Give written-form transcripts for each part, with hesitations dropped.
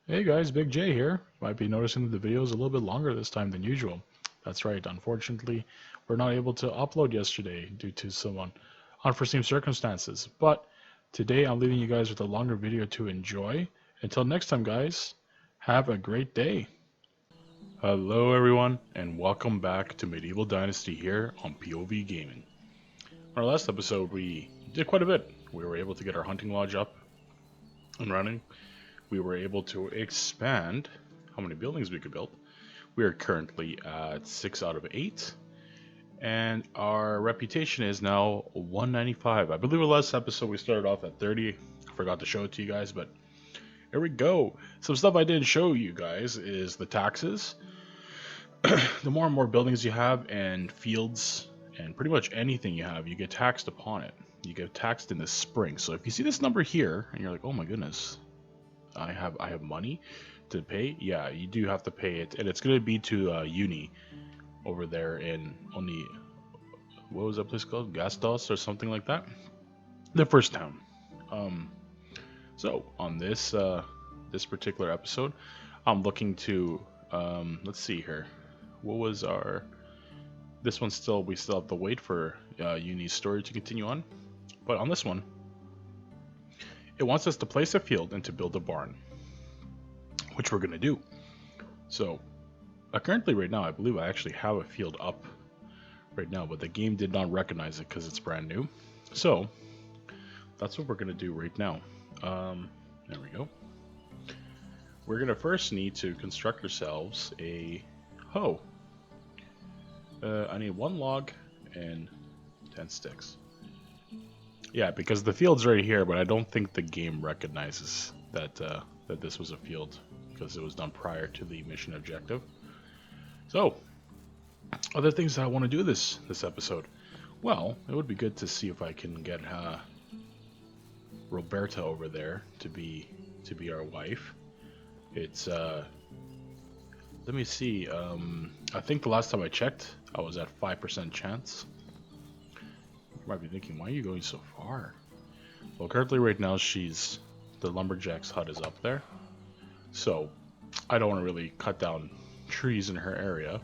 Hey guys, Big J here. Might be noticing that the video is a little bit longer this time than usual. That's right, unfortunately, we're not able to upload yesterday due to some unforeseen circumstances. But today I'm leaving you guys with a longer video to enjoy. Until next time, guys, have a great day. Hello everyone, and welcome back to Medieval Dynasty here on POV Gaming. In our last episode, we did quite a bit. We were able to get our hunting lodge up and running. We were able to expand how many buildings we could build. We are currently at 6 out of 8, and our reputation is now 195. I believe the last episode we started off at 30. I forgot to show it to you guys, but here we go. Some stuff I didn't show you guys is the taxes. The more and more buildings you have and fields and pretty much anything you have, you get taxed upon it. You get taxed in the spring. So if you see this number here and you're like, oh my goodness, I have money to pay. Yeah, you do have to pay it, and it's gonna be to uni over there in only what was that place called? Gastos or something like that. The first town. So on this particular episode, I'm looking to let's see here. What was our this one still we still have to wait for uni's story to continue on, but on this one, it wants us to place a field and to build a barn, which we're going to do. So, currently right now, I believe I actually have a field up right now, but the game did not recognize it because it's brand new. So, that's what we're going to do right now. There we go. We're going to first need to construct ourselves a hoe. I need 1 log and 10 sticks. Yeah, because the field's right here, but I don't think the game recognizes that that this was a field because it was done prior to the mission objective. So, other things that I want to do this episode. Well, it would be good to see if I can get Roberta over there to be our wife. It's let me see. I think the last time I checked, I was at 5% chance. You might be thinking, why are you going so far? Well, currently right now the lumberjack's hut is up there. So, I don't want to really cut down trees in her area.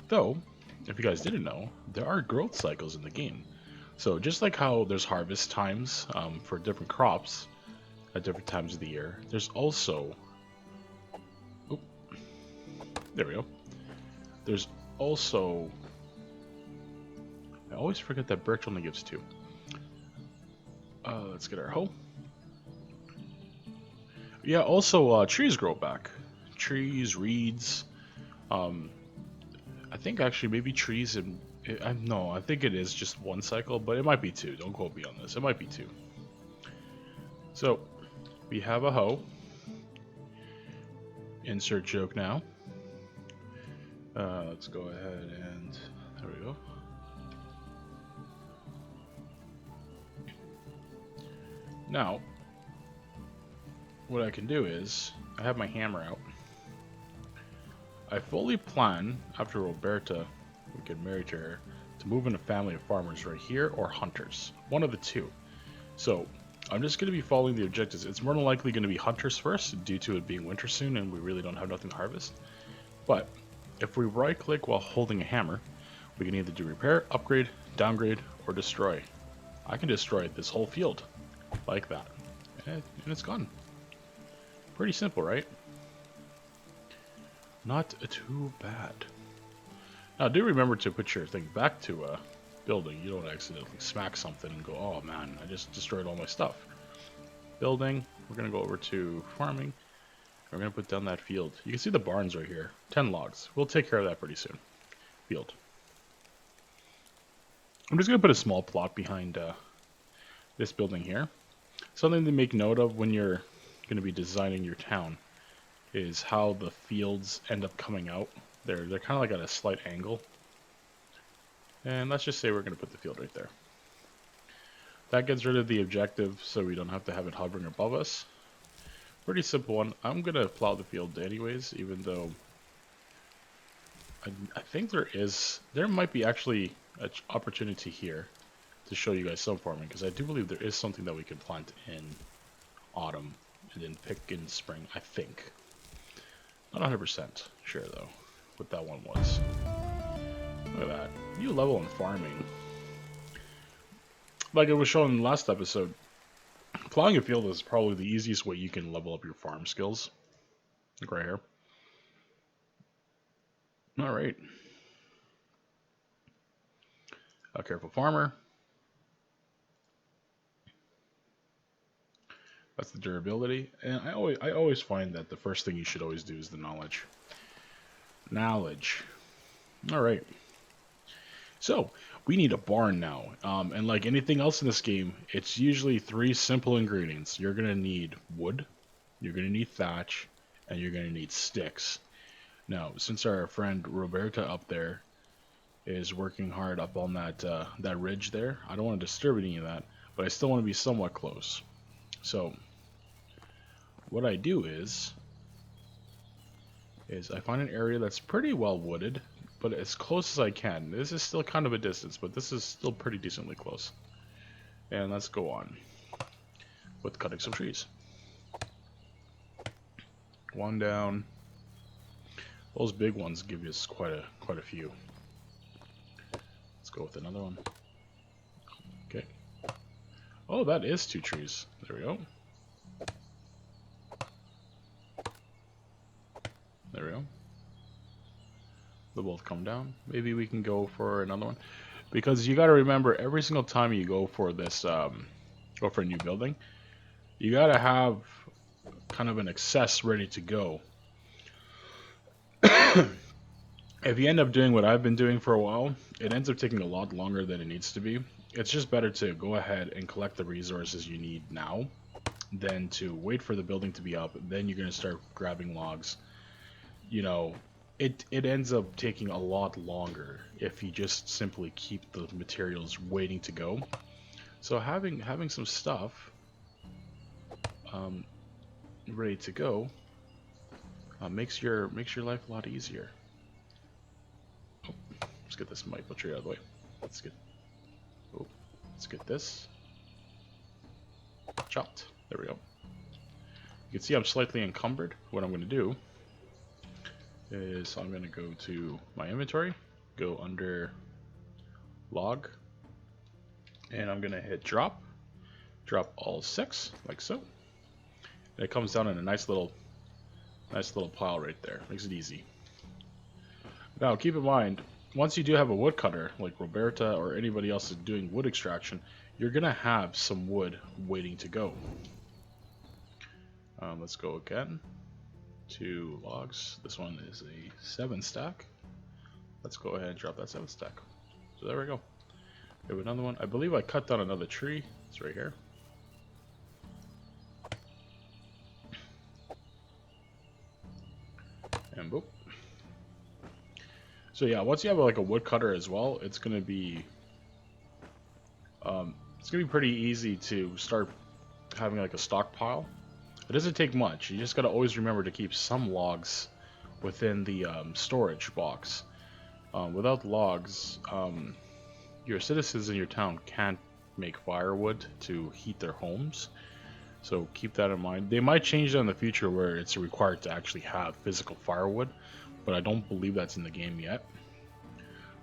Though, if you guys didn't know, there are growth cycles in the game. So, just like how there's harvest times for different crops at different times of the year, there's also... Oh, there we go. There's also... I always forget that birch only gives 2. Let's get our hoe. Yeah, also trees grow back. Trees, reeds. I think actually maybe trees and... no, I think it is just 1 cycle, but it might be 2. Don't quote me on this. It might be 2. So, we have a hoe. Insert joke now. Let's go ahead and... There we go. Now, what I can do is, I have my hammer out. I fully plan, after Roberta, we get married to her, to move in a family of farmers right here, or hunters. One of the two. So, I'm just going to be following the objectives. It's more than likely going to be hunters first, due to it being winter soon, and we really don't have nothing to harvest. But, if we right-click while holding a hammer, we can either do repair, upgrade, downgrade, or destroy. I can destroy this whole field. Like that. And it's gone. Pretty simple, right? Not too bad. Now, do remember to put your thing back to building. You don't accidentally smack something and go, oh man, I just destroyed all my stuff. Building. We're going to go over to farming. We're going to put down that field. You can see the barns right here. 10 logs. We'll take care of that pretty soon. Field. I'm just going to put a small plot behind this building here. Something to make note of when you're going to be designing your town is how the fields end up coming out. They're kind of like at a slight angle. And let's just say we're going to put the field right there. That gets rid of the objective so we don't have to have it hovering above us. Pretty simple one. I'm going to plow the field anyways, even though I think there might be actually an opportunity here to show you guys some farming, because I do believe there is something that we can plant in autumn and then pick in spring, I think. Not 100% sure though what that one was. Look at that. New level in farming. Like it was shown in the last episode, plowing a field is probably the easiest way you can level up your farm skills. Like right here. Alright. A careful farmer. That's the durability. And I always find that the first thing you should always do is the knowledge. Knowledge. Alright. So, we need a barn now. And like anything else in this game, it's usually 3 simple ingredients. You're going to need wood, you're going to need thatch, and you're going to need sticks. Now, since our friend Roberta up there is working hard up on that ridge there, I don't want to disturb any of that, but I still want to be somewhat close. So, what I do is I find an area that's pretty well wooded, but as close as I can. This is still kind of a distance, but this is still pretty decently close. And let's go on with cutting some trees. One down. Those big ones give us quite a few. Let's go with another one. Okay. Oh, that is 2 trees. There we go. There we go. They'll both come down. Maybe we can go for another one. Because you gotta remember, every single time you go for this, go for a new building, you gotta have kind of an excess ready to go. If you end up doing what I've been doing for a while, it ends up taking a lot longer than it needs to be. It's just better to go ahead and collect the resources you need now than to wait for the building to be up. Then you're gonna start grabbing logs. You know, it ends up taking a lot longer if you just simply keep the materials waiting to go. So having some stuff ready to go makes your life a lot easier. Oh, let's get this maple tree out of the way. Let's get this chopped. There we go. You can see I'm slightly encumbered. What I'm going to do is I'm going to go to my inventory, go under log, and I'm going to hit drop all 6 like so. And it comes down in a nice little pile right there. Makes it easy. Now keep in mind, once you do have a woodcutter like Roberta or anybody else is doing wood extraction, you're going to have some wood waiting to go. Let's go again. 2 logs. This one is a 7 stack. Let's go ahead and drop that 7 stack. So there we go. We have another one. I believe I cut down another tree. It's right here. And boop. So yeah, once you have like a woodcutter as well, it's gonna be pretty easy to start having like a stockpile. It doesn't take much. You just gotta always remember to keep some logs within the storage box. Without logs, your citizens in your town can't make firewood to heat their homes. So keep that in mind. They might change that in the future where it's required to actually have physical firewood, but I don't believe that's in the game yet.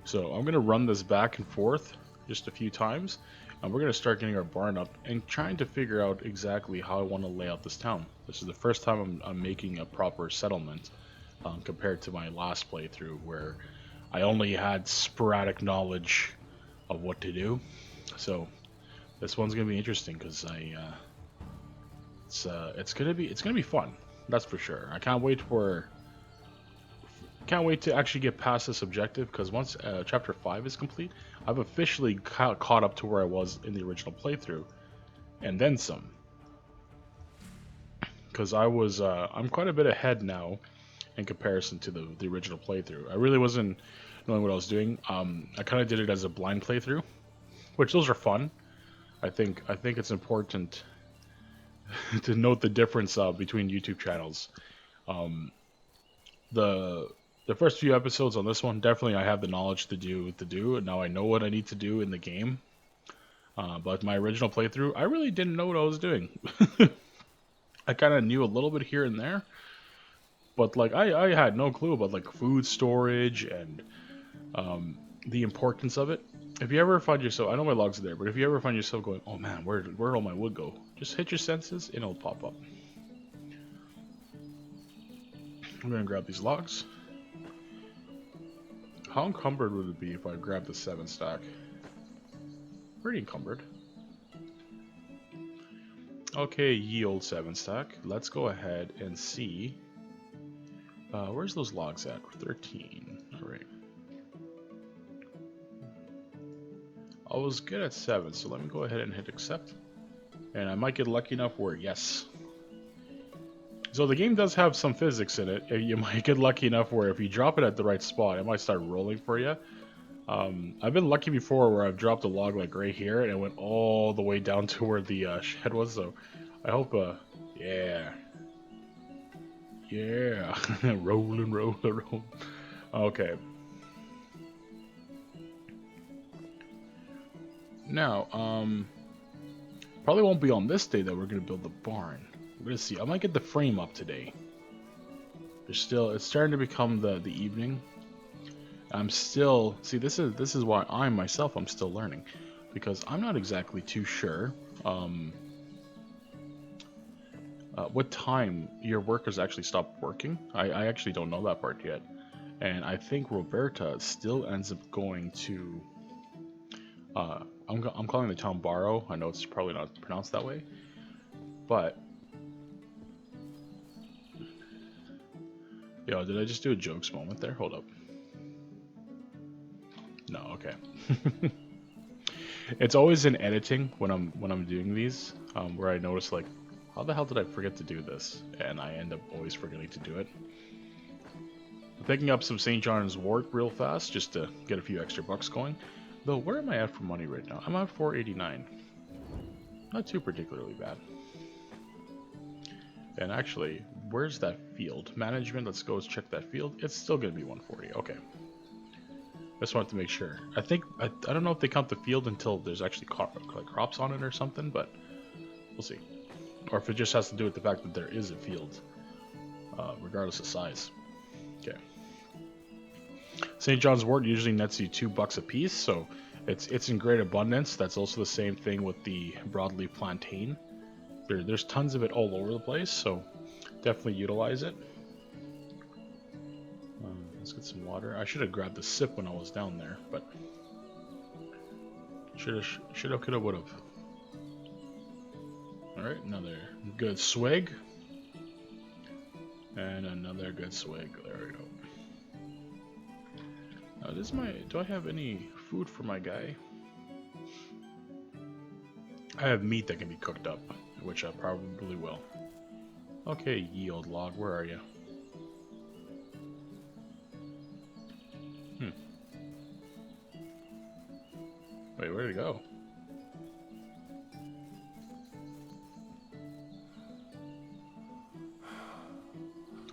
So I'm gonna run this back and forth just a few times, and we're going to start getting our barn up and trying to figure out exactly how I want to lay out this town. This is the first time I'm making a proper settlement compared to my last playthrough where I only had sporadic knowledge of what to do. So this one's going to be interesting because it's going to be fun. That's for sure. I can't wait to actually get past this objective because once chapter 5 is complete, I've officially caught up to where I was in the original playthrough, and then some. Because I'm quite a bit ahead now in comparison to the original playthrough. I really wasn't knowing what I was doing. I kind of did it as a blind playthrough, which those are fun. I think it's important to note the difference between YouTube channels. The first few episodes on this one, definitely I have the knowledge to do, and now I know what I need to do in the game. But my original playthrough, I really didn't know what I was doing. I kind of knew a little bit here and there, but like I had no clue about like food storage and the importance of it. If you ever find yourself, I know my logs are there, but if you ever find yourself going, oh man, where'd all my wood go? Just hit your senses and it'll pop up. I'm gonna grab these logs. How encumbered would it be if I grabbed the 7 stack? Pretty encumbered. Okay, ye old 7 stack. Let's go ahead and see. Where's those logs at? 13. Alright. I was good at 7, so let me go ahead and hit accept. And I might get lucky enough where, yes. So the game does have some physics in it. You might get lucky enough where if you drop it at the right spot, it might start rolling for you. I've been lucky before where I've dropped a log like right here and it went all the way down to where the shed was. So I hope, yeah. Yeah. rolling, rolling, rolling. Okay. Now, probably won't be on this day that we're going to build the barn. We're going to see. I might get the frame up today. It's starting to become the evening. I'm still, see, this is why I'm still learning, because I'm not exactly too sure what time your workers actually stop working. I actually don't know that part yet, and I think Roberta still ends up going to. I'm calling the town Barrow. I know it's probably not pronounced that way, but. Yo, did I just do a jokes moment there? Hold up. No, okay. It's always in editing when I'm doing these, where I notice like, how the hell did I forget to do this? And I end up always forgetting to do it. I'm picking up some St. John's wort real fast just to get a few extra bucks going. Though, where am I at for money right now? I'm at 489. Not too particularly bad. And actually, where's that field? Management, let's go check that field. It's still going to be 140. Okay. I just wanted to make sure. I think, I don't know if they count the field until there's actually like crops on it or something, but we'll see. Or if it just has to do with the fact that there is a field, regardless of size. Okay. St. John's wort usually nets you $2 a piece, so it's in great abundance. That's also the same thing with the broadleaf plantain. There's tons of it all over the place, so definitely utilize it. Let's get some water. I should have grabbed the sip when I was down there, but should have, could have, would have. All right, another good swig, and another good swig. There we go. Now, do I have any food for my guy? I have meat that can be cooked up, which I probably will. Okay, ye old log, where are you? Wait, where'd it go?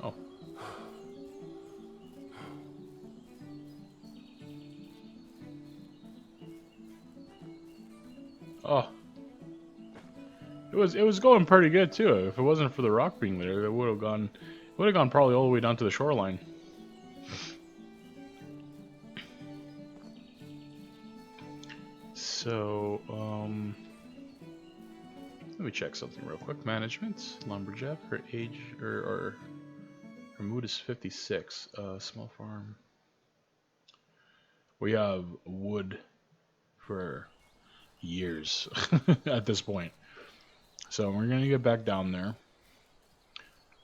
Oh. Oh. It was going pretty good too. If it wasn't for the rock being there, it would have gone probably all the way down to the shoreline. So, let me check something real quick. Management, lumberjack, her age, or her mood is 56. Small farm. We have wood for years at this point. So we're gonna get back down there.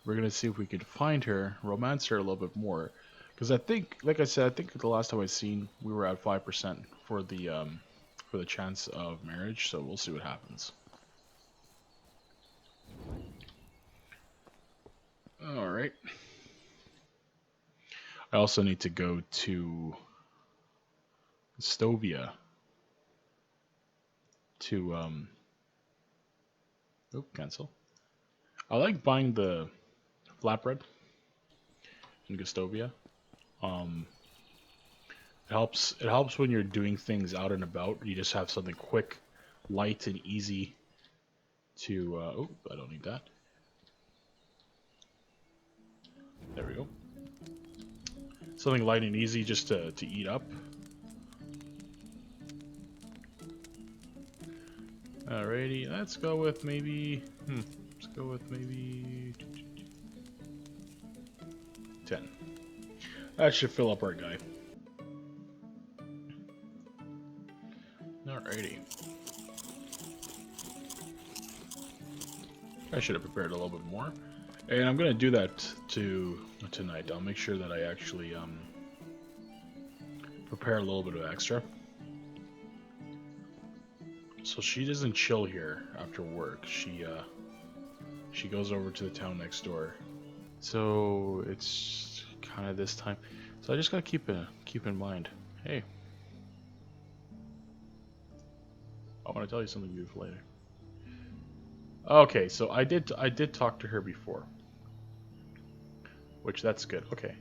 We're gonna see if we can find her, romance her a little bit more, because I think, like I said, I think the last time I seen we were at 5% for the chance of marriage. So we'll see what happens. All right. I also need to go to Stovia to cancel. I like buying the flatbread in Gustovia. It helps when you're doing things out and about. You just have something quick, light, and easy to. Oh, I don't need that. There we go. Something light and easy just to eat up. Alrighty, let's go with maybe... let's go with maybe... 10. That should fill up our guy. Alrighty. I should have prepared a little bit more. And I'm gonna do that tonight. I'll make sure that I actually prepare a little bit of extra. So she doesn't chill here after work. She goes over to the town next door. So it's kind of this time. So I just gotta keep in mind. Hey, I want to tell you something beautiful later. Okay, so I did talk to her before, which that's good. Okay,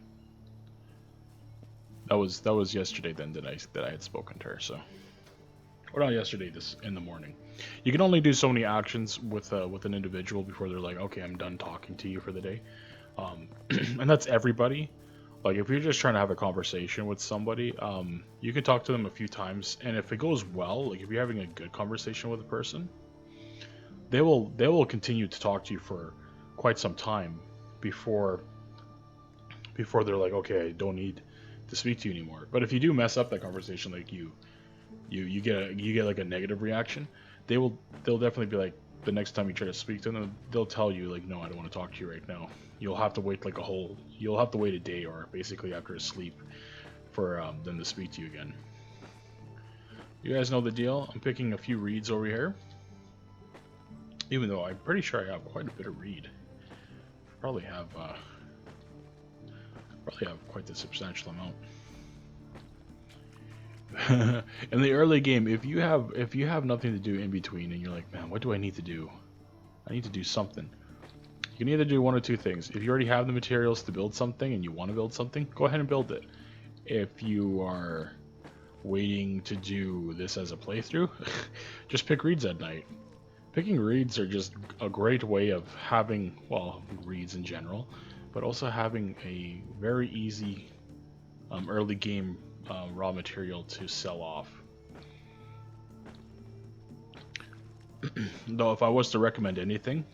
that was yesterday then that I had spoken to her. So, or not yesterday, this in the morning. You can only do so many actions with an individual before they're like, okay, I'm done talking to you for the day. And that's everybody. Like if you're just trying to have a conversation with somebody, you can talk to them a few times, and if it goes well, like if you're having a good conversation with a person, they will continue to talk to you for quite some time before they're like, okay, I don't need to speak to you anymore. But if you do mess up that conversation, like you get like a negative reaction, they'll definitely be like, the next time you try to speak to them, they'll tell you like, no, I don't want to talk to you right now. You'll have to wait you'll have to wait a day or basically after a sleep for them to speak to you again. You guys know the deal. I'm picking a few reads over here. Even though I'm pretty sure I have quite a bit of read. Probably have quite a substantial amount. In the early game, if you have nothing to do in between and you're like, man, what do I need to do? I need to do something. You can either do one or two things. If you already have the materials to build something and you want to build something, go ahead and build it. If you are waiting to do this as a playthrough, just pick reads at night. Picking reads are just a great way of having, well, reads in general, but also having a very easy early game raw material to sell off. Though if I was to recommend anything,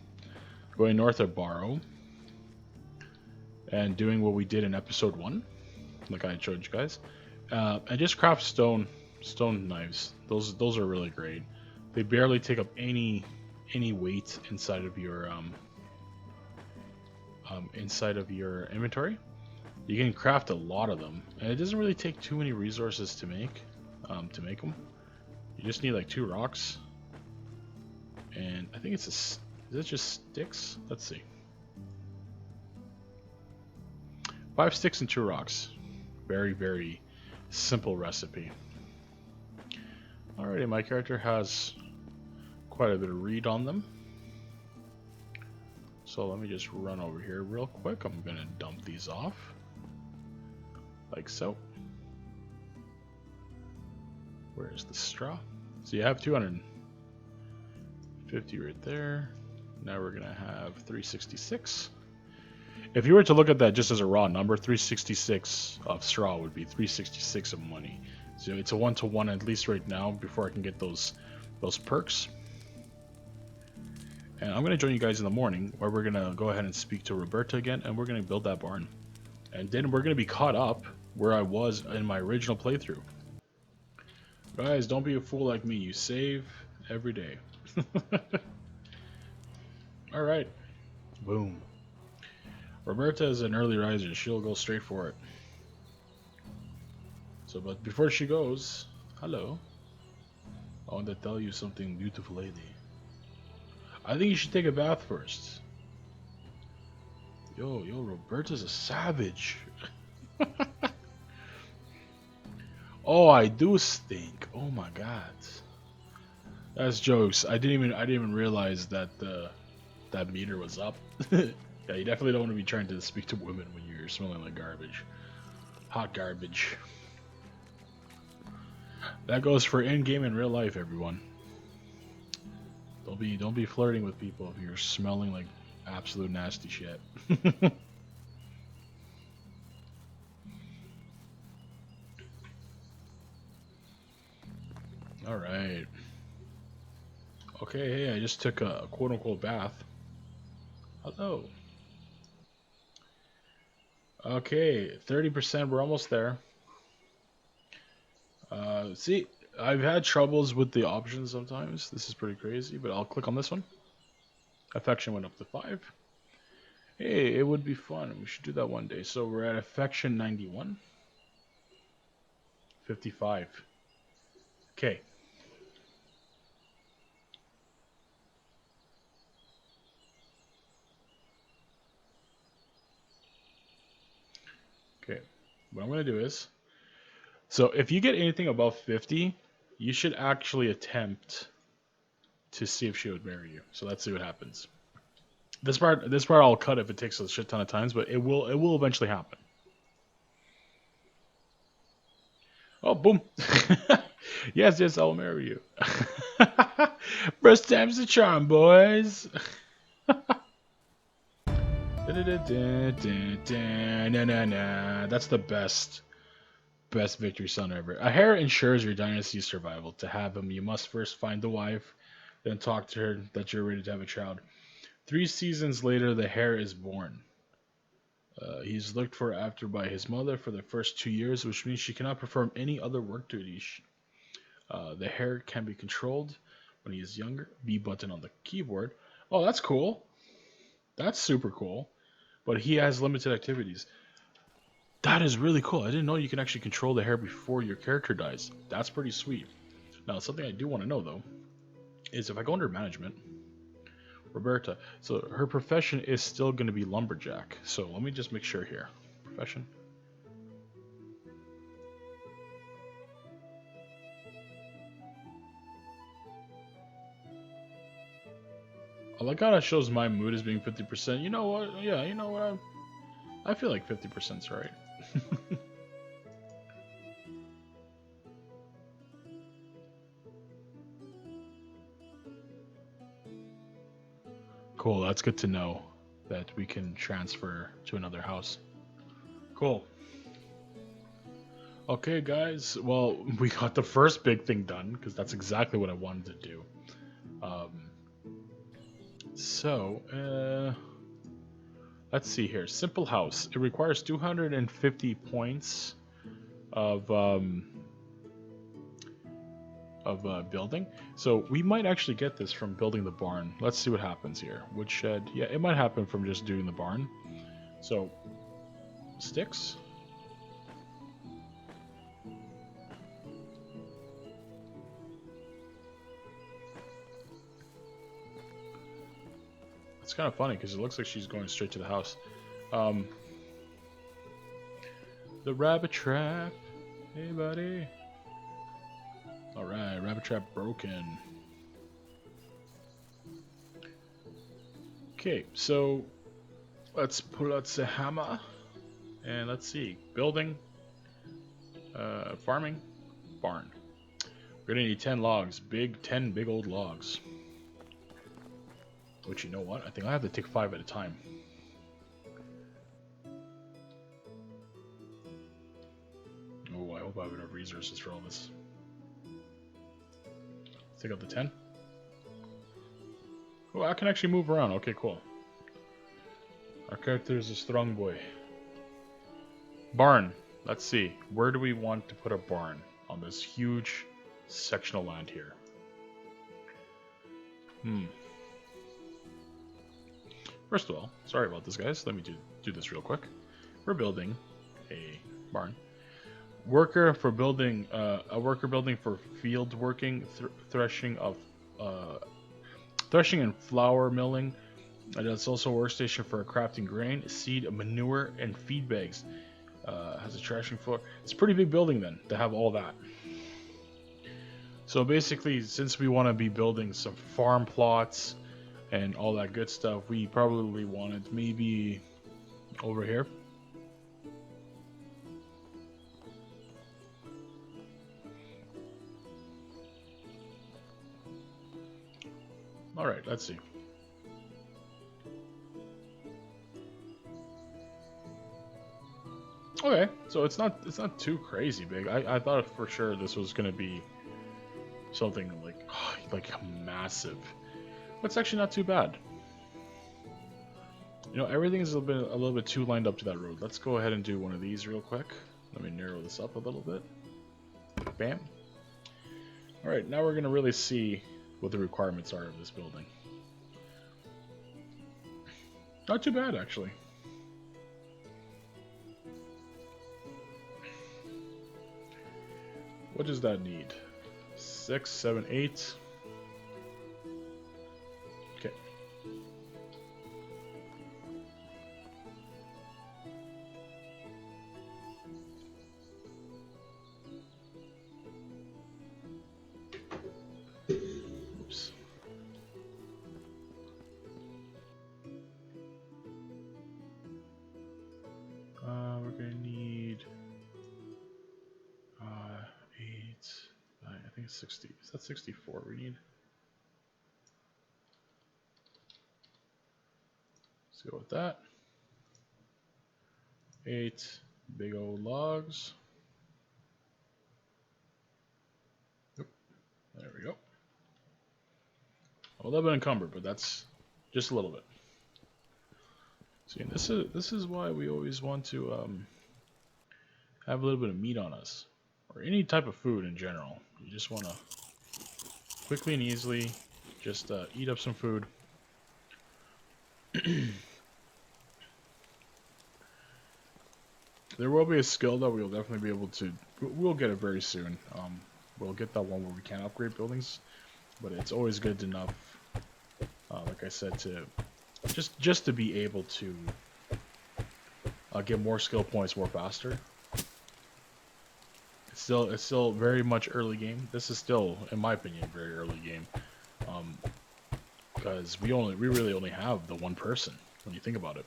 going north of Barrow and doing what we did in episode 1, like I showed you guys, and just craft stone knives. Those are really great. They barely take up any weight inside of your inventory. You can craft a lot of them, and it doesn't really take too many resources to make them. You just need like 2 rocks, and I think is it just sticks? Let's see. 5 sticks and 2 rocks. Very, very simple recipe. Alrighty, my character has quite a bit of read on them. So let me just run over here real quick. I'm gonna dump these off. Like so. Where's the straw? So you have 250 right there. Now we're gonna have 366. If you were to look at that just as a raw number, 366 of straw would be 366 of money. So it's a 1-to-1 at least right now before I can get those perks. And I'm gonna join you guys in the morning where we're gonna go ahead and speak to Roberta again, and we're gonna build that barn. And then we're gonna be caught up where I was in my original playthrough. Guys, don't be a fool like me. You save every day. Alright. Boom. Roberta is an early riser. She'll go straight for it. So, but before she goes, hello. I want to tell you something, beautiful lady. I think you should take a bath first. Yo, Roberta's a savage. Oh, I do stink. Oh my god. That's jokes. I didn't even realize that that meter was up. Yeah, you definitely don't want to be trying to speak to women when you're smelling like garbage. Hot garbage. That goes for in-game and real life, everyone. Don't be flirting with people if you're smelling like absolute nasty shit. Okay, hey, I just took a quote-unquote bath. Hello. Okay, 30%, we're almost there. See, I've had troubles with the options sometimes. This is pretty crazy, but I'll click on this one. Affection went up to 5. Hey, it would be fun. We should do that one day. So we're at affection 91. 55. Okay. Okay. What I'm going to do is, so if you get anything above 50, you should actually attempt to see if she would marry you. So let's see what happens. This part I'll cut if it takes a shit ton of times, but it will eventually happen. Oh, boom. Yes, yes, I'll marry you. First time's the charm, boys. That's the best victory song ever. A hair ensures your dynasty's survival. To have him, you must first find the wife, then talk to her that you're ready to have a child. 3 seasons later, the hair is born. He's looked for after by his mother for the first 2 years, which means she cannot perform any other work duties. The hair can be controlled when he is younger. B button on the keyboard. Oh, that's cool. That's super cool. But he has limited activities. That is really cool. I didn't know you can actually control the hair before your character dies. That's pretty sweet. Now, something I do want to know, though, is if I go under management, Roberta, so her profession is still going to be lumberjack. So let me just make sure here. Profession. I like how that shows my mood as being 50%. You know what? Yeah, you know what? I feel like 50%'s right. Cool, that's good to know that we can transfer to another house. Cool. Okay, guys. Well, we got the first big thing done because that's exactly what I wanted to do. So, let's see here. Simple house. It requires 250 points of building. So we might actually get this from building the barn. Let's see what happens here. Wood shed. Yeah, it might happen from just doing the barn. So, sticks. It's kind of funny because it looks like she's going straight to the house. The rabbit trap. Hey, buddy. Alright, rabbit trap broken. Okay, so let's pull out the hammer. And let's see. Building. Farming. Barn. We're gonna need 10 logs. 10 big old logs. Which, you know what? I think I have to take 5 at a time. Oh, I hope I have enough resources for all this. Take out the 10. Oh, I can actually move around. Okay, cool. Our character is a strong boy. Barn. Let's see. Where do we want to put a barn on this huge section of land here? First of all, sorry about this, guys. Let me do this real quick. We're building a barn. Worker for building a worker building for field working, threshing and flour milling. And it's also a workstation for crafting grain, seed, manure, and feed bags. Has a threshing floor. It's a pretty big building then to have all that. So basically, since we want to be building some farm plots and all that good stuff, we probably want it maybe over here. All right, let's see. Okay, so it's not too crazy big. I thought for sure this was gonna be something like massive. But it's actually not too bad. You know, everything is a little bit too lined up to that road. Let's go ahead and do one of these real quick. Let me narrow this up a little bit. Bam. Alright, now we're going to really see what the requirements are of this building. Not too bad, actually. What does that need? 6, 7, 8. Okay. Oops. We're gonna need 8. I think it's 60. Is that 64 we need? Let's go with that. 8 big old logs. Oop, there we go. A little bit encumbered, but that's just a little bit. See, and this is why we always want to have a little bit of meat on us, or any type of food in general. You just want to quickly and easily just eat up some food. There will be a skill that we'll definitely be able to. We'll get it very soon. We'll get that one where we can upgrade buildings, but it's always good enough, like I said, to just to be able to get more skill points more faster. It's still very much early game. This is still, in my opinion, very early game, because we really only have the one person when you think about it.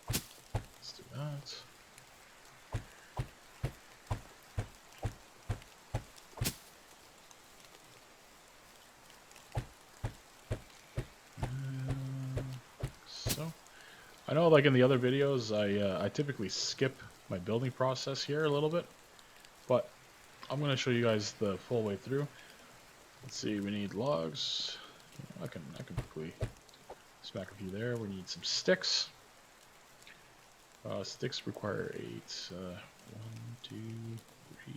Let's do that. I know, like in the other videos, I typically skip my building process here a little bit, but I'm going to show you guys the full way through. Let's see, we need logs. I can quickly smack a few there. We need some sticks. Sticks require 8. 1, 2,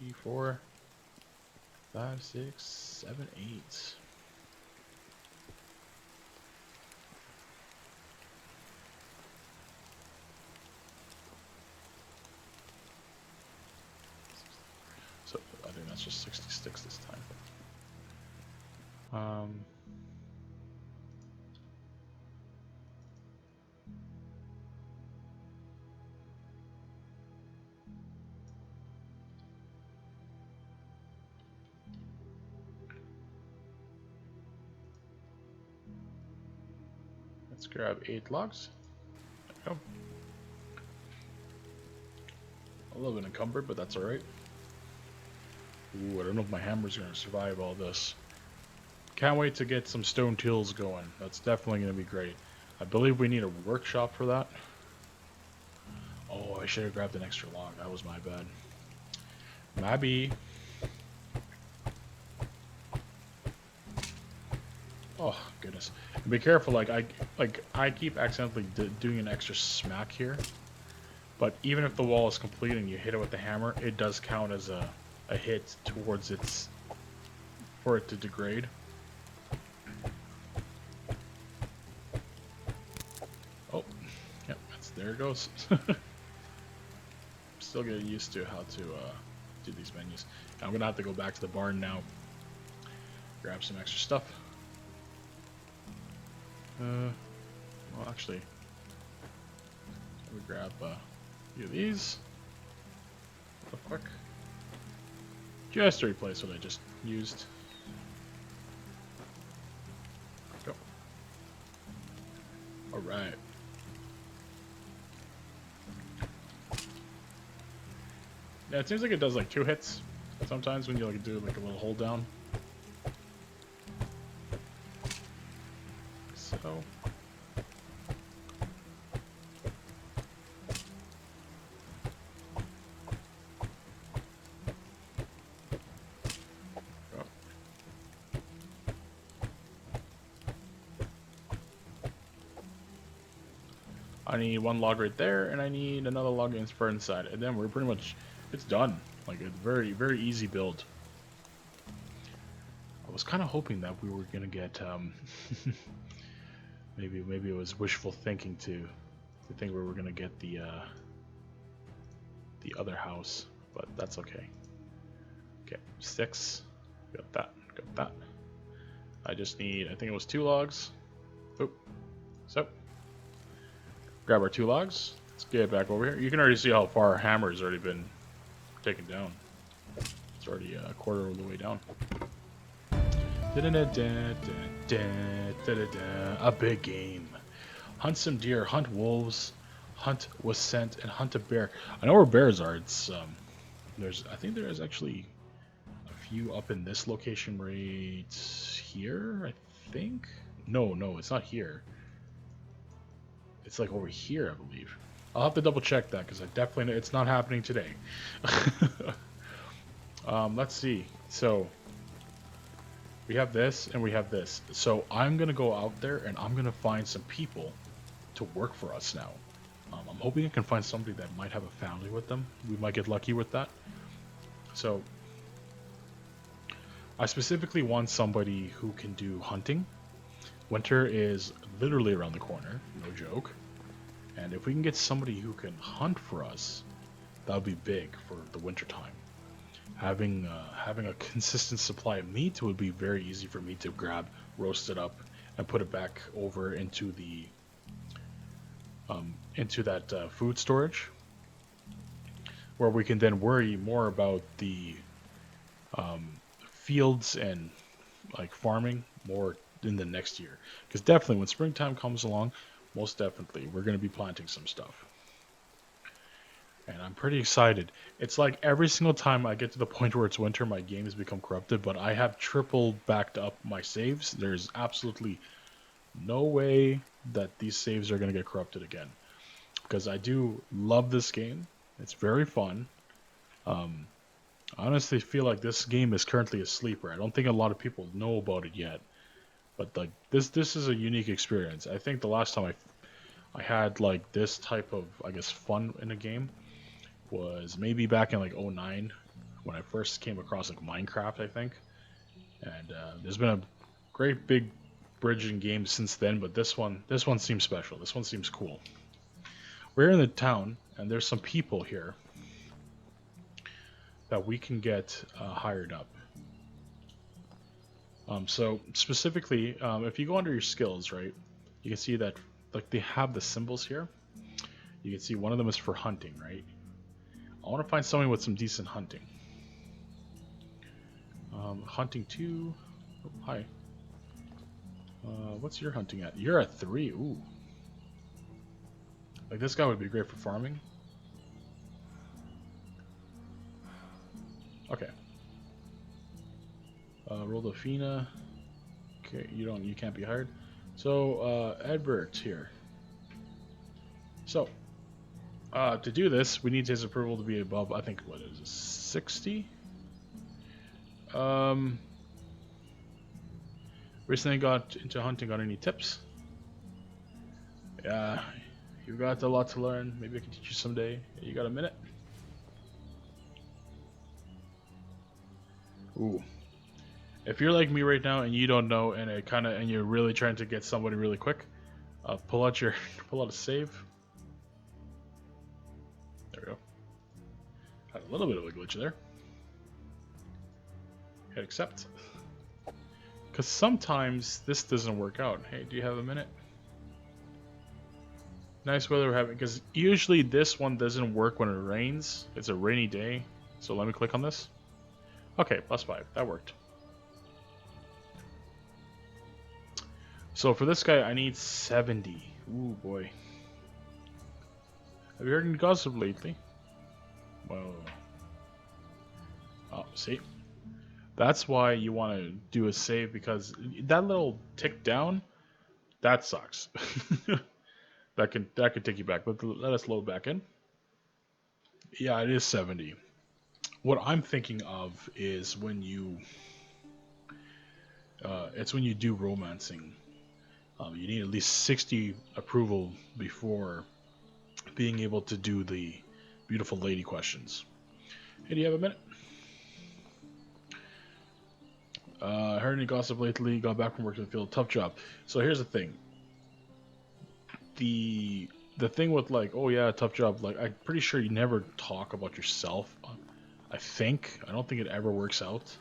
3, 4, 5, 6, 7, 8. So I think that's just 60 sticks this time. Let's grab 8 logs. There we go. A little bit encumbered, but that's alright. Ooh, I don't know if my hammer's going to survive all this. Can't wait to get some stone tools going. That's definitely going to be great. I believe we need a workshop for that. Oh, I should have grabbed an extra log. That was my bad. Maybe. Oh, goodness. And be careful, like I keep accidentally doing an extra smack here. But even if the wall is complete and you hit it with the hammer, it does count as a hit towards its, for it to degrade. Oh, yep, there it goes. Still getting used to how to do these menus. I'm gonna have to go back to the barn now, grab some extra stuff. Well, actually, let me grab a few of these real quick. Just to replace what I just used. Go. Alright. Yeah, it seems like it does like 2 hits sometimes when you like do like a little hold down. So I need one log right there, and I need another log for inside, and then we're pretty much, it's done. Like a very, very easy build. I was kind of hoping that we were gonna get, maybe it was wishful thinking to think we were gonna get the other house, but that's okay. Okay, 6. Got that. Got that. I just need, I think it was 2 logs. Oop. So, grab our 2 logs. Let's get back over here. You can already see how far our hammer has already been taken down. It's already a quarter of the way down. A big game. Hunt some deer, hunt wolves, hunt with scent, and hunt a bear. I know where bears are. It's I think there is actually a few up in this location right here. I think. No, it's not here. It's like over here, I believe. I'll have to double check that because I definitely know it's not happening today. Let's see. So we have this and we have this. So I'm gonna go out there and I'm gonna find some people to work for us now. I'm hoping I can find somebody that might have a family with them. We might get lucky with that. So I specifically want somebody who can do hunting. Winter is literally around the corner, no joke. And if we can get somebody who can hunt for us, that would be big for the winter time. Having a consistent supply of meat would be very easy for me to grab, roast it up, and put it back over into the that food storage, where we can then worry more about the fields and like farming more in the next year. Because definitely when springtime comes along, most definitely we're going to be planting some stuff. And I'm pretty excited. It's like every single time I get to the point where it's winter, my game has become corrupted, but I have triple backed up my saves. There's absolutely no way that these saves are going to get corrupted again. Because I do love this game. It's very fun. I honestly feel like this game is currently a sleeper. I don't think a lot of people know about it yet. But like this is a unique experience. I think the last time I had like this type of, I guess, fun in a game was maybe back in like 09 when I first came across like Minecraft, I think. And there's been a great big bridging game since then, but this one seems special. This one seems cool. We're in the town, and there's some people here that we can get hired up. So specifically, if you go under your skills, right, you can see that like they have the symbols here. You can see one of them is for hunting, right? I want to find someone with some decent hunting. Hunting 2. Oh, hi. What's your hunting at? You're at 3. Ooh. Like this guy would be great for farming. Okay. Rodolfina. Okay, you can't be hired. So Edbert here. So to do this, we need his approval to be above, I think, what is it, 60? Recently got into hunting. Got any tips? Yeah, you've got a lot to learn. Maybe I can teach you someday. You got a minute? Ooh. If you're like me right now and you don't know, and you're really trying to get somebody really quick, pull out a save. There we go. Had a little bit of a glitch there. Hit accept. Because sometimes this doesn't work out. Hey, do you have a minute? Nice weather we're having. Because usually this one doesn't work when it rains. It's a rainy day. So let me click on this. Okay, +5. That worked. So for this guy, I need 70. Ooh, boy. Have you heard any gossip lately? Whoa. Oh, see? That's why you want to do a save, because that little tick down, that sucks. that could take you back. But let us load back in. Yeah, it is 70. What I'm thinking of is when you, it's when you do romancing. You need at least 60 approval before being able to do the beautiful lady questions. Hey, do you have a minute? I heard any gossip lately. Got back from work in the field. Tough job. So here's the thing. The thing with like, oh yeah, tough job. Like, I'm pretty sure you never talk about yourself. I don't think it ever works out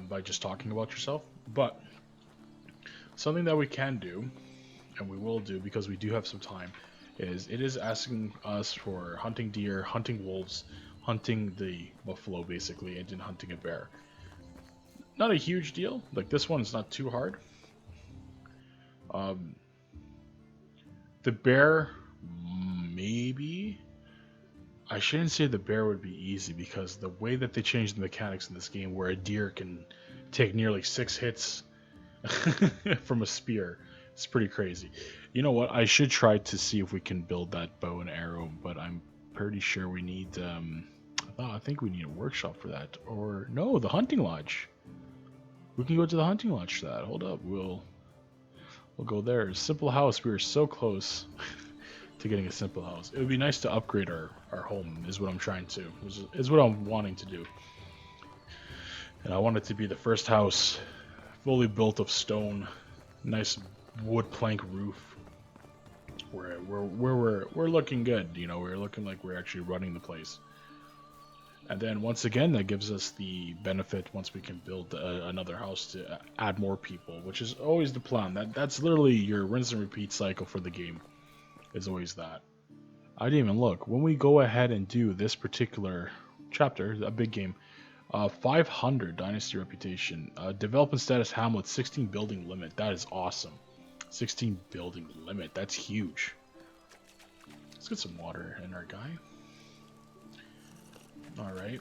by just talking about yourself. But something that we can do, and we will do because we do have some time, is it is asking us for hunting deer, hunting wolves, hunting the buffalo basically, and then hunting a bear. Not a huge deal. Like, this one is not too hard. The bear, maybe. I shouldn't say the bear would be easy because the way that they changed the mechanics in this game, where a deer can take nearly 6 hits from a spear, it's pretty crazy. You know what? I should try to see if we can build that bow and arrow, but I'm pretty sure we need. I think we need a workshop for that, or no, the hunting lodge. We can go to the hunting lodge for that. Hold up, we'll go there. Simple house. We are so close to getting a simple house. It would be nice to upgrade our home. Is what I'm trying to. Is what I'm wanting to do. And I want it to be the first house, fully built of stone, nice wood plank roof. Where we're looking good. You know, we're looking like we're actually running the place. And then once again, that gives us the benefit once we can build another house to add more people, which is always the plan. That's literally your rinse and repeat cycle for the game. Is always that. I didn't even look. When we go ahead and do this particular chapter, a big game, 500 Dynasty reputation, development status Hamlet, 16 building limit. That is awesome. 16 building limit. That's huge. Let's get some water in our guy. Alright.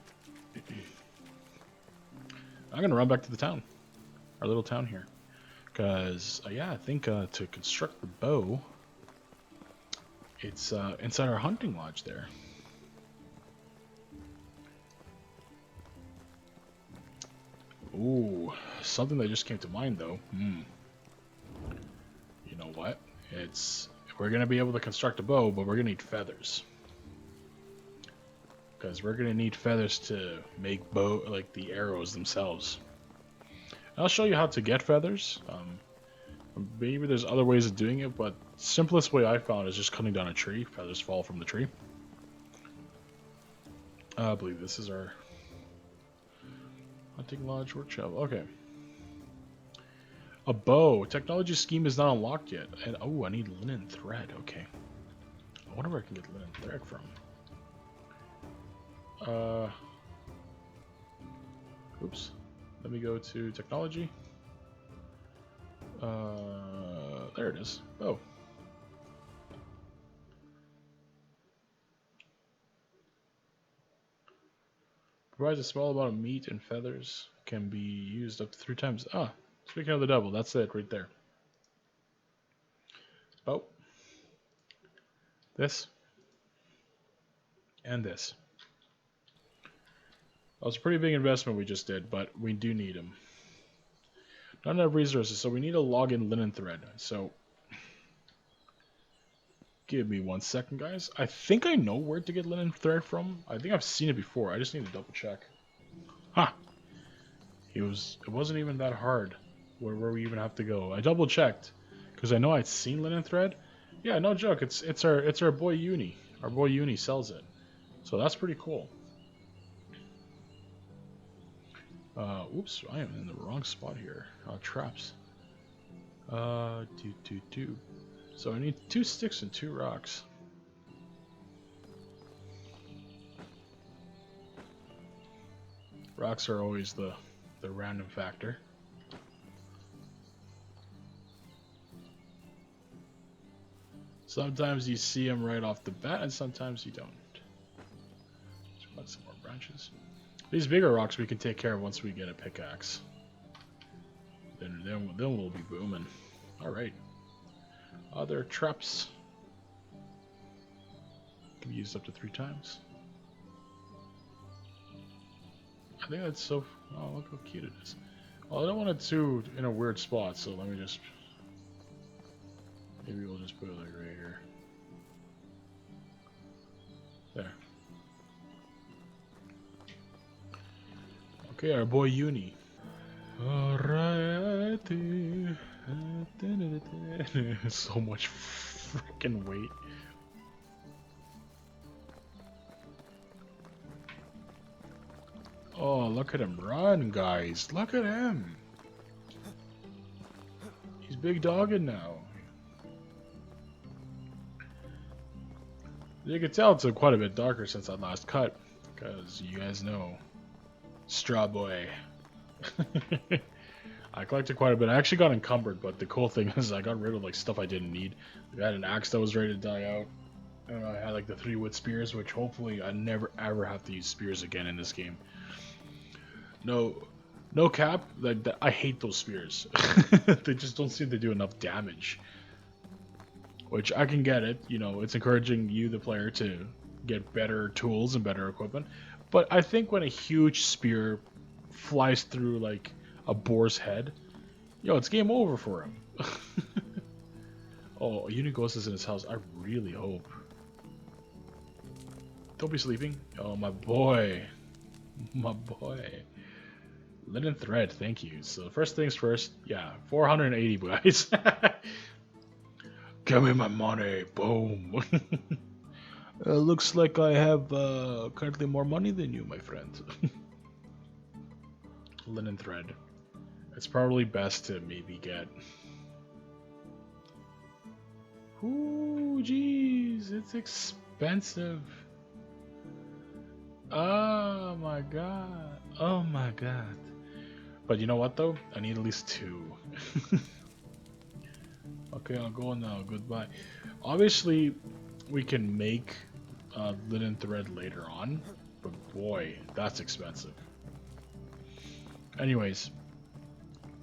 I'm gonna run back to the town. Our little town here. Because, yeah, I think to construct the bow, it's inside our hunting lodge there. Ooh, something that just came to mind though. You know what? We're gonna be able to construct a bow, but we're gonna need feathers. Because we're gonna need feathers to make the arrows themselves. I'll show you how to get feathers. Maybe there's other ways of doing it, but simplest way I found is just cutting down a tree. Feathers fall from the tree. I believe this is our hunting lodge workshop. Okay. A bow. Technology scheme is not unlocked yet. And oh, I need linen thread. Okay. I wonder where I can get linen thread from. Oops. Let me go to technology. There it is. Oh. Provides a small amount of meat and feathers. Can be used up to 3 times. Ah, speaking of the devil, that's it right there. Oh. This. And this. That was a pretty big investment we just did, but we do need them. Not enough resources, so we need a login linen thread. So, give me 1 second, guys. I think I know where to get linen thread from. I think I've seen it before. I just need to double check. Huh. It wasn't even that hard. Where we even have to go? I double checked because I know I'd seen linen thread. Yeah, no joke. It's our boy Uni. Our boy Uni sells it, so that's pretty cool. Oops, I am in the wrong spot here. Traps. So I need 2 sticks and 2 rocks. Rocks are always the random factor. Sometimes you see them right off the bat, and sometimes you don't. Let's put some more branches. These bigger rocks we can take care of once we get a pickaxe. Then we'll be booming. Alright. Other traps. Can be used up to 3 times. I think that's so... Oh, look how cute it is. Well, I don't want it too in a weird spot, so let me just... Maybe we'll just put it like right here. Okay, our boy Uni. Alrighty. So much freaking weight. Oh, look at him run, guys. Look at him. He's big dogging now. You can tell it's quite a bit darker since that last cut. Because you guys know. Straw Boy. I collected quite a bit. I actually got encumbered, but the cool thing is I got rid of like stuff I didn't need. I had an axe that was ready to die out. And I had like the 3-wood spears, which hopefully I never ever have to use spears again in this game. No cap. Like I hate those spears. They just don't seem to do enough damage. Which I can get it. You know, it's encouraging you, the player, to get better tools and better equipment. But I think when a huge spear flies through like a boar's head, yo, it's game over for him. Oh, Unighost is in his house. I really hope. Don't be sleeping. Oh, my boy. My boy. Linen thread, thank you. So first things first, yeah, 480 guys. Give me my money, boom. Looks like I have currently more money than you, my friend. Linen thread. It's probably best to maybe get... Ooh, jeez, it's expensive. Oh my god. Oh my god. But you know what though? I need at least 2. Okay, I'll go now. Goodbye. Obviously, we can make linen thread later on, but boy, that's expensive. Anyways,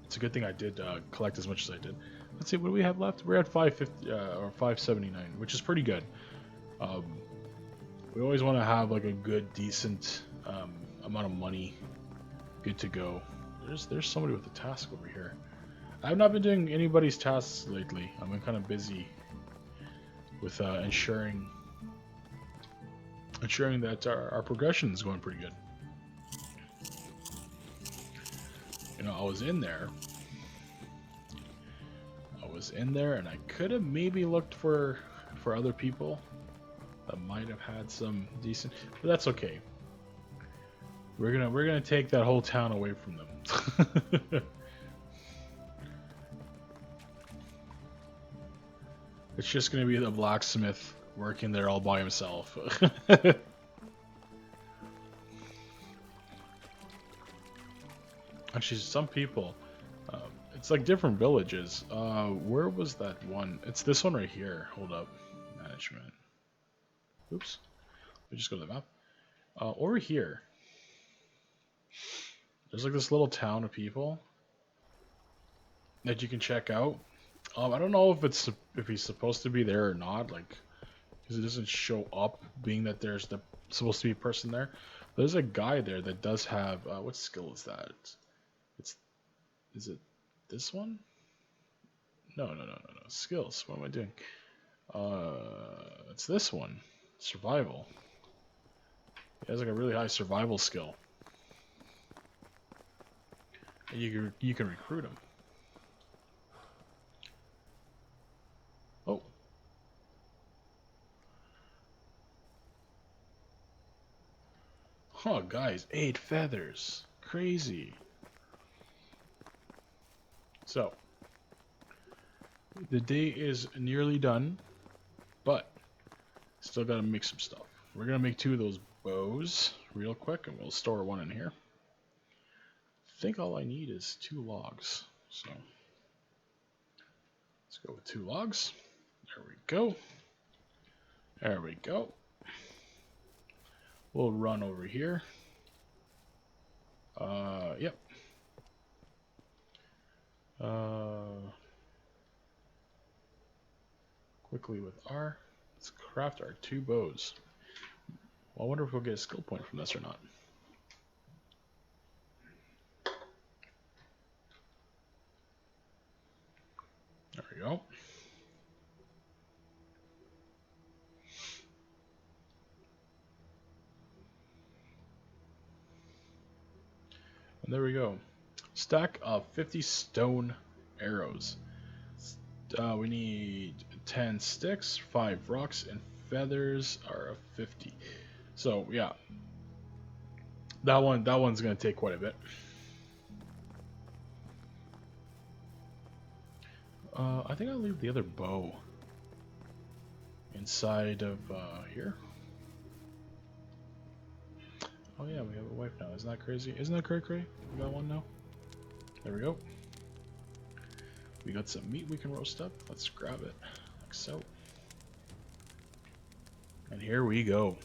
it's a good thing I did collect as much as I did. Let's see, what do we have left? We're at 550 or 579, which is pretty good. We always want to have like a good, decent amount of money, good to go. There's somebody with a task over here. I have not been doing anybody's tasks lately. I've been kind of busy with ensuring that our progression is going pretty good. You know, I was in there, and I could have maybe looked for other people that might have had some decent, but that's okay. We're gonna take that whole town away from them. It's just gonna be the blacksmith working there all by himself. Actually, some people, it's like different villages. Where was that one? It's this one right here. Hold up, management. Oops. Let me just go to the map. Over here, there's like this little town of people that you can check out. I don't know if he's supposed to be there or not, like, because it doesn't show up, being that there's supposed to be a person there. But there's a guy there that does have what skill is that? Is it this one? No. Skills. What am I doing? It's this one. Survival. He has like a really high survival skill. And you can recruit him. Oh. Oh, guys, 8 feathers. Crazy. So, the day is nearly done, but still gotta make some stuff. We're gonna make 2 of those bows real quick, and we'll store one in here. I think all I need is 2 logs, so let's go with 2 logs. There we go. There we go. We'll run over here. Yep. Quickly with R. Let's craft our 2 bows. Well, I wonder if we'll get a skill point from this or not. There we go. And there we go. Stack of 50 stone arrows. We need 10 sticks, 5 rocks, and feathers are of 50. So yeah, that one's gonna take quite a bit. I think I'll leave the other bow inside of here. Oh yeah, we have a wife now. Isn't that crazy? Isn't that cray? We got one now. There we go. We got some meat we can roast up. Let's grab it, like so. And here we go.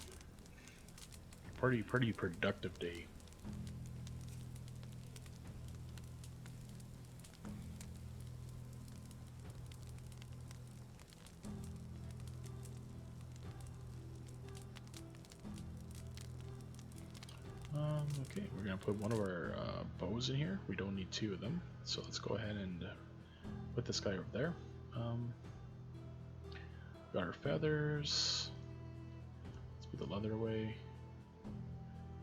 Pretty productive day. Okay, we're gonna put one of our bows in here. We don't need 2 of them, so let's go ahead and put this guy over there. Got our feathers. Let's put the leather away.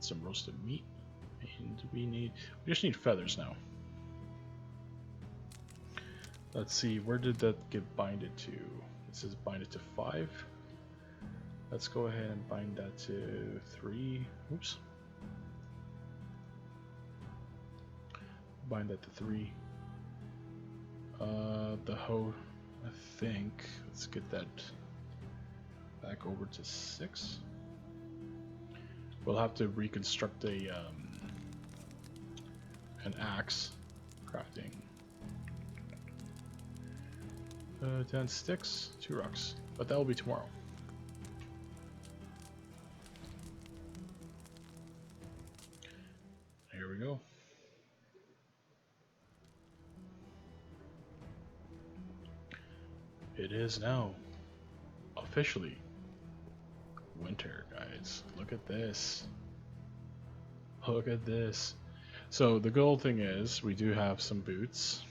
Some roasted meat, and we just need feathers now. Let's see, where did that get binded to? It says bind it to 5. Let's go ahead and bind that to 3. Oops. Bind that to 3. The hoe, I think. Let's get that back over to 6. We'll have to reconstruct an axe. Crafting. 10 sticks, 2 rocks, but that will be tomorrow. Here we go. It is now officially winter, guys. Look at this. Look at this. So the good thing is we do have some boots.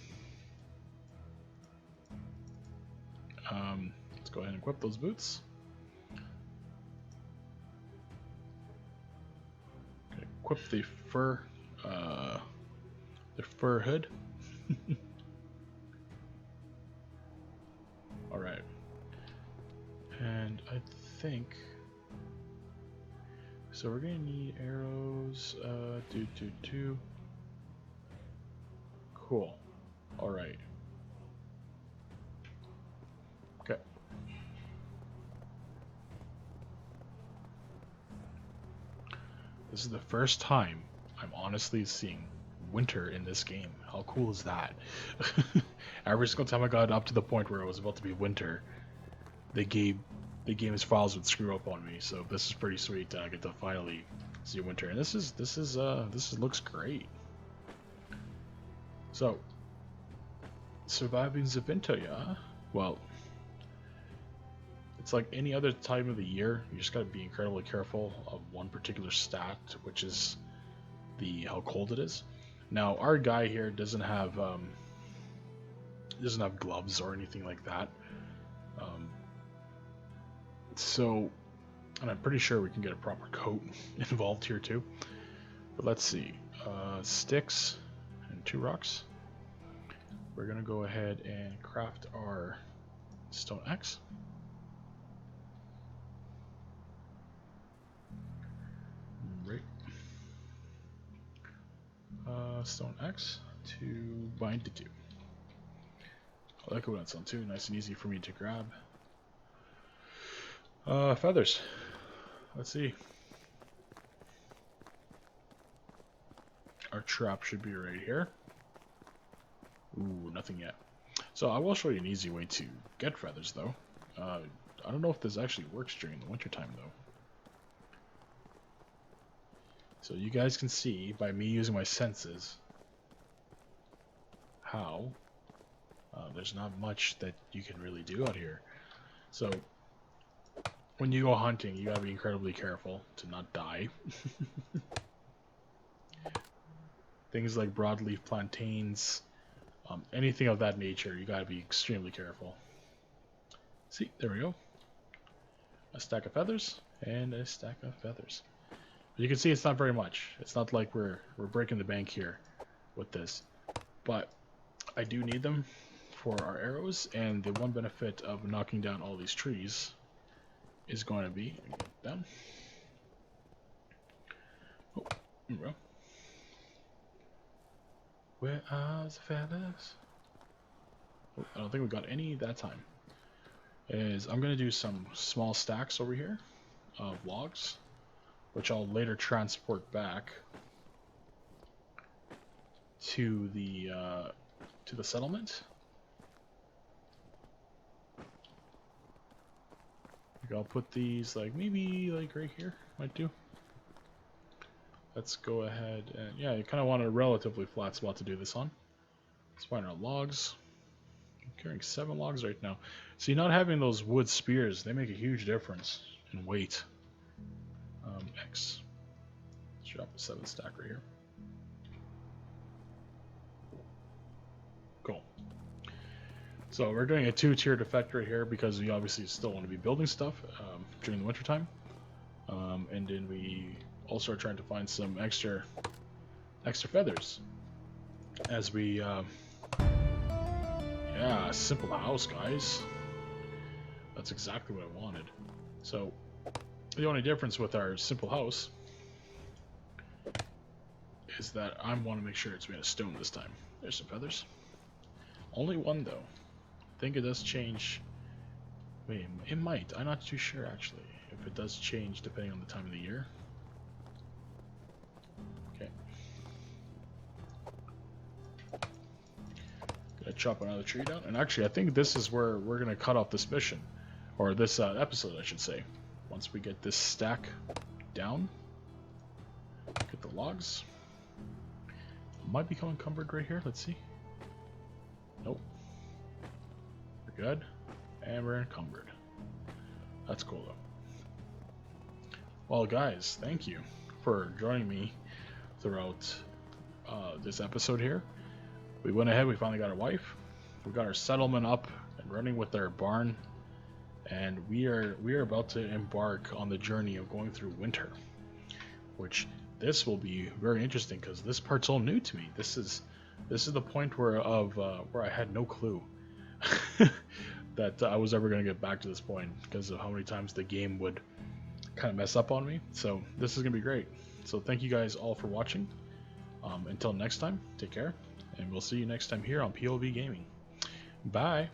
Let's go ahead and equip those boots. Okay, equip the fur hood. All right, and I think so. We're gonna need arrows. Do. Cool. All right. Okay. This is the first time I'm honestly seeing winter in this game. How cool is that? Every single time I got up to the point where it was about to be winter, the game's files would screw up on me. So this is pretty sweet. I get to finally see winter, and this looks great. So surviving the winter, yeah. Well, it's like any other time of the year. You just gotta be incredibly careful of one particular stat, which is how cold it is. Now our guy here doesn't have gloves or anything like that. So, and I'm pretty sure we can get a proper coat involved here too. But let's see, sticks and 2 rocks. We're gonna go ahead and craft our stone axe. Right. Stone axe to bind it to. I like it when it's on 2, nice and easy for me to grab. Feathers. Let's see. Our trap should be right here. Ooh, nothing yet. So I will show you an easy way to get feathers though. I don't know if this actually works during the winter time though. So you guys can see by me using my senses how there's not much that you can really do out here. So when you go hunting, you gotta be incredibly careful to not die. Things like broadleaf plantains, anything of that nature, you gotta be extremely careful. See, there we go. A stack of feathers and a stack of feathers. You can see it's not very much. It's not like we're breaking the bank here with this, but I do need them for our arrows, and the one benefit of knocking down all these trees is going to be down. Oh, there we go. Where are the feathers? Oh, I don't think we got any that time. I'm going to do some small stacks over here of logs, which I'll later transport back to the settlement. I'll put these maybe right here, might do. Let's go ahead and yeah, you kind of want a relatively flat spot to do this on. Let's find our logs. I'm carrying 7 logs right now. See, not having those wood spears, they make a huge difference in weight. X. Let's drop a 7 stack right here. Cool. So we're doing a 2-tiered effect right here because we obviously still want to be building stuff during the wintertime. And then we also are trying to find some extra feathers as we yeah, simple house, guys. That's exactly what I wanted. So the only difference with our simple house is that I want to make sure it's made of stone this time. There's some feathers. Only 1 though. I think it does change. Wait, it might. I'm not too sure actually if it does change depending on the time of the year. Okay. Gonna chop another tree down, and actually I think this is where we're gonna cut off this mission, or this episode I should say. Once we get this stack down, get the logs. Might become encumbered right here. Let's see. Nope. We're good, and we're encumbered. That's cool though. Well, guys, thank you for joining me throughout this episode here. We went ahead, we finally got our wife. We got our settlement up and running with our barn. And we are about to embark on the journey of going through winter. Which this will be very interesting because this part's all new to me. This is the point where I had no clue that I was ever going to get back to this point because of how many times the game would kind of mess up on me. So this is going to be great. So thank you guys all for watching. Until next time, take care, and we'll see you next time here on POV Gaming. Bye.